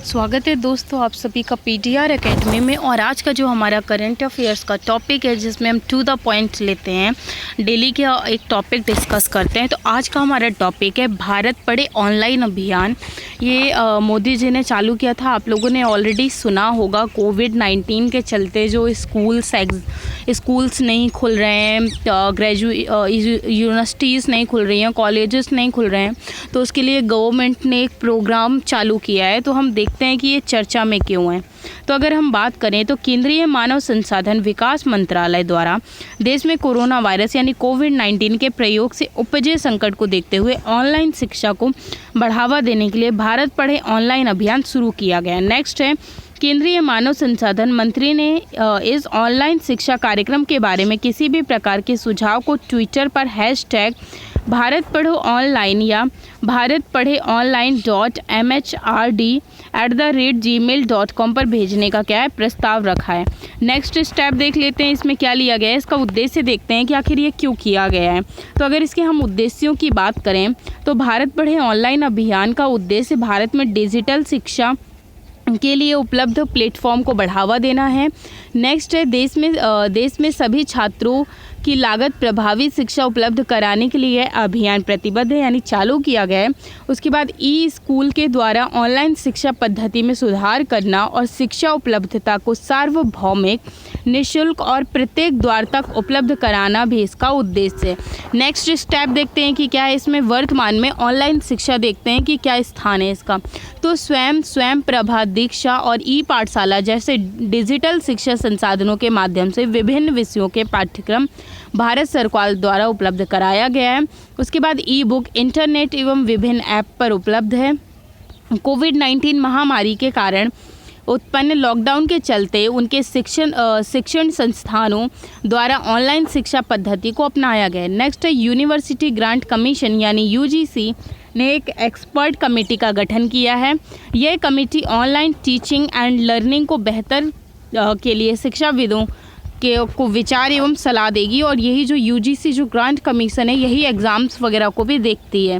स्वागत है दोस्तों आप सभी का पीटीआर एकेडमी में। और आज का जो हमारा करंट अफेयर्स का टॉपिक है जिसमें हम टू द पॉइंट लेते हैं, डेली का एक टॉपिक डिस्कस करते हैं। तो आज का हमारा टॉपिक है भारत पढ़े ऑनलाइन अभियान। ये मोदी जी ने चालू किया था, आप लोगों ने ऑलरेडी सुना होगा। कोविड-19 के चलते जो स्कूल्स नहीं खुल रहे हैं, यूनिवर्सिटीज़ नहीं खुल रही हैं, कॉलेजेस नहीं खुल रहे हैं, तो उसके लिए गवर्नमेंट ने एक प्रोग्राम चालू किया है। तो हम देखते हैं कि ये चर्चा में क्यों है। तो अगर हम बात करें तो केंद्रीय मानव संसाधन विकास मंत्रालय द्वारा देश में कोरोना वायरस यानी कोविड-19 के प्रयोग से उपजे संकट को देखते हुए ऑनलाइन शिक्षा को बढ़ावा देने के लिए भारत पढ़े ऑनलाइन अभियान शुरू किया गया। नेक्स्ट है, केंद्रीय मानव संसाधन मंत्री ने इस ऑनलाइन शिक्षा कार्यक्रम के बारे में किसी भी प्रकार के सुझाव को ट्विटर पर हैशटैग भारत पढ़ो ऑनलाइन या भारत पढ़े ऑनलाइन .mhrd@gmail.com पर भेजने का क्या है प्रस्ताव रखा है। नेक्स्ट स्टेप देख लेते हैं, इसमें क्या लिया गया है, इसका उद्देश्य देखते हैं कि आखिर ये क्यों किया गया है। तो अगर इसके हम उद्देश्यों की बात करें तो भारत पढ़े ऑनलाइन अभियान का उद्देश्य भारत में डिजिटल शिक्षा के लिए उपलब्ध प्लेटफॉर्म को बढ़ावा देना है। नेक्स्ट है, देश में सभी छात्रों की लागत प्रभावी शिक्षा उपलब्ध कराने के लिए अभियान प्रतिबद्ध है यानी चालू किया गया है। उसके बाद ई स्कूल के द्वारा ऑनलाइन शिक्षा पद्धति में सुधार करना और शिक्षा उपलब्धता को सार्वभौमिक, निःशुल्क और प्रत्येक द्वार तक उपलब्ध कराना भी इसका उद्देश्य है। नेक्स्ट स्टेप देखते हैं कि क्या है इसमें। वर्तमान में ऑनलाइन शिक्षा देखते हैं कि क्या स्थान है इसका। तो स्वयं प्रभा, दीक्षा और ई पाठशाला जैसे डिजिटल शिक्षा संसाधनों के माध्यम से विभिन्न विषयों के पाठ्यक्रम भारत सरकार द्वारा उपलब्ध कराया गया है। उसके बाद ई बुक, इंटरनेट एवं विभिन्न ऐप पर उपलब्ध है। कोविड-19 महामारी के कारण उत्पन्न लॉकडाउन के चलते उनके शिक्षण संस्थानों द्वारा ऑनलाइन शिक्षा पद्धति को अपनाया गया। नेक्स्ट है, यूनिवर्सिटी ग्रांट कमीशन यानी यूजीसी ने एक एक्सपर्ट कमेटी का गठन किया है। यह committee online teaching and learning को बेहतर के लिए शिक्षाविदों को विचार एवं सलाह देगी। और यही जो यूजीसी जो ग्रांट कमीशन है यही एग्ज़ाम्स वगैरह को भी देखती है।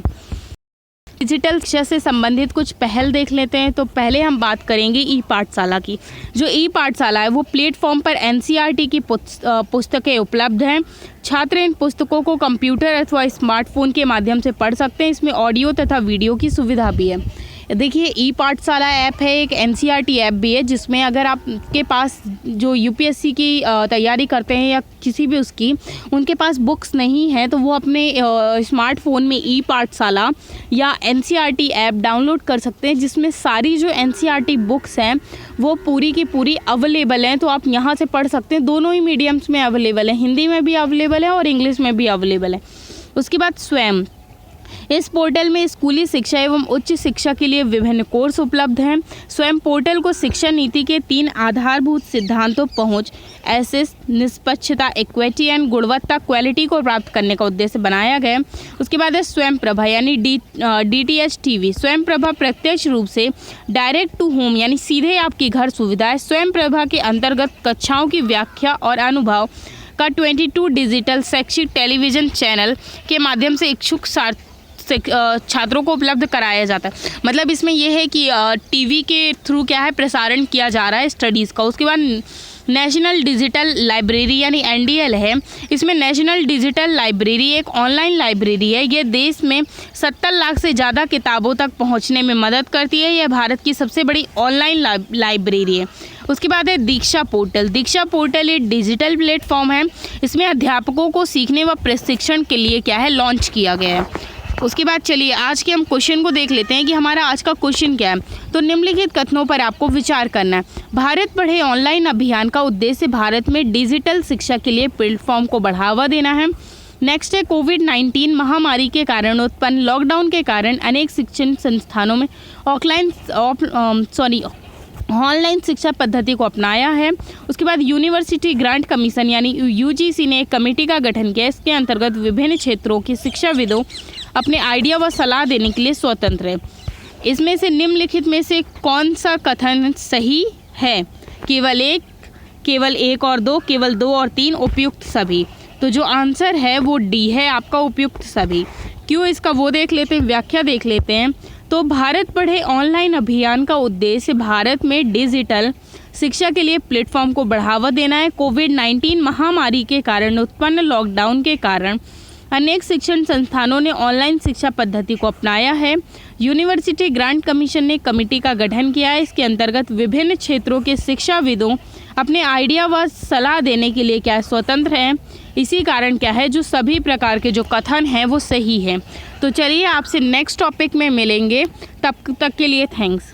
डिजिटल शिक्षा से संबंधित कुछ पहल देख लेते हैं। तो पहले हम बात करेंगे ई पाठशाला की। जो ई पाठशाला है वो प्लेटफॉर्म पर एनसीईआरटी की पुस्तकें उपलब्ध हैं। छात्र इन पुस्तकों को कंप्यूटर अथवा स्मार्टफोन के माध्यम से पढ़ सकते हैं। इसमें ऑडियो तथा वीडियो की सुविधा भी है। देखिए, ई पाठशाला ऐप है, एक एनसीईआरटी ऐप भी है, जिसमें अगर आपके पास जो यूपीएससी की तैयारी करते हैं या किसी भी उसकी उनके पास बुक्स नहीं है तो वो अपने स्मार्टफोन में ई पाठशाला या एनसीईआरटी ऐप डाउनलोड कर सकते हैं, जिसमें सारी जो एनसीईआरटी बुक्स हैं वो पूरी की पूरी अवेलेबल हैं। तो आप यहाँ से पढ़ सकते हैं। दोनों ही मीडियम्स में अवेलेबल है, हिंदी में भी अवेलेबल है और इंग्लिश में भी अवेलेबल है। उसके बाद स्वयं, इस पोर्टल में स्कूली शिक्षा एवं उच्च शिक्षा के लिए विभिन्न कोर्स उपलब्ध हैं। स्वयं पोर्टल को शिक्षा नीति के 3 आधारभूत सिद्धांतों पहुंच, एक्सेस, निष्पक्षता, इक्विटी एंड गुणवत्ता, क्वालिटी को प्राप्त करने का उद्देश्य बनाया गया। उसके बाद है स्वयं प्रभा यानी डीटीएच टीवी। स्वयं प्रभा प्रत्यक्ष रूप से डायरेक्ट टू होम यानी सीधे आपकी घर सुविधा है। स्वयं प्रभा के अंतर्गत कक्षाओं की व्याख्या और अनुभव का 22 डिजिटल शैक्षिक टेलीविजन चैनल के माध्यम से इच्छुक छात्रों को उपलब्ध कराया जाता है। मतलब इसमें यह है कि टीवी के थ्रू क्या है प्रसारण किया जा रहा है स्टडीज़ का। उसके बाद नेशनल डिजिटल लाइब्रेरी यानी एनडीएल है। इसमें नेशनल डिजिटल लाइब्रेरी एक ऑनलाइन लाइब्रेरी है। ये देश में 70 लाख से ज़्यादा किताबों तक पहुंचने में मदद करती है। यह भारत की सबसे बड़ी ऑनलाइन लाइब्रेरी है। उसके बाद है दीक्षा पोर्टल। दीक्षा पोर्टल एक डिजिटल प्लेटफॉर्म है। इसमें अध्यापकों को सीखने व प्रशिक्षण के लिए क्या है लॉन्च किया गया है। उसके बाद चलिए आज के हम क्वेश्चन को देख लेते हैं कि हमारा आज का क्वेश्चन क्या है। तो निम्नलिखित कथनों पर आपको विचार करना है। भारत पढ़े ऑनलाइन अभियान का उद्देश्य भारत में डिजिटल शिक्षा के लिए प्लेटफॉर्म को बढ़ावा देना है। नेक्स्ट है, कोविड-19 महामारी के कारण उत्पन्न लॉकडाउन के कारण अनेक शिक्षण संस्थानों में ऑनलाइन शिक्षा पद्धति को अपनाया है। उसके बाद यूनिवर्सिटी ग्रांट कमीशन यानी यूजीसी ने एक कमेटी का गठन किया। इसके अंतर्गत विभिन्न क्षेत्रों के शिक्षाविदों अपने आइडिया व सलाह देने के लिए स्वतंत्र है। इसमें से निम्नलिखित में से कौन सा कथन सही है? केवल एक और दो, केवल 2 और 3, उपयुक्त सभी। तो जो आंसर है वो डी है आपका, उपयुक्त सभी। क्यों इसका वो देख लेते हैं, व्याख्या देख लेते हैं। तो भारत पढ़े ऑनलाइन अभियान का उद्देश्य भारत में डिजिटल शिक्षा के लिए प्लेटफॉर्म को बढ़ावा देना है। कोविड-19 महामारी के कारण उत्पन्न लॉकडाउन के कारण अनेक शिक्षण संस्थानों ने ऑनलाइन शिक्षा पद्धति को अपनाया है। यूनिवर्सिटी ग्रांट कमीशन ने कमेटी का गठन किया है। इसके अंतर्गत विभिन्न क्षेत्रों के शिक्षाविदों अपने आइडिया व सलाह देने के लिए क्या स्वतंत्र हैं। इसी कारण क्या है जो सभी प्रकार के जो कथन हैं वो सही है। तो चलिए आपसे नेक्स्ट टॉपिक में मिलेंगे, तब तक के लिए थैंक्स।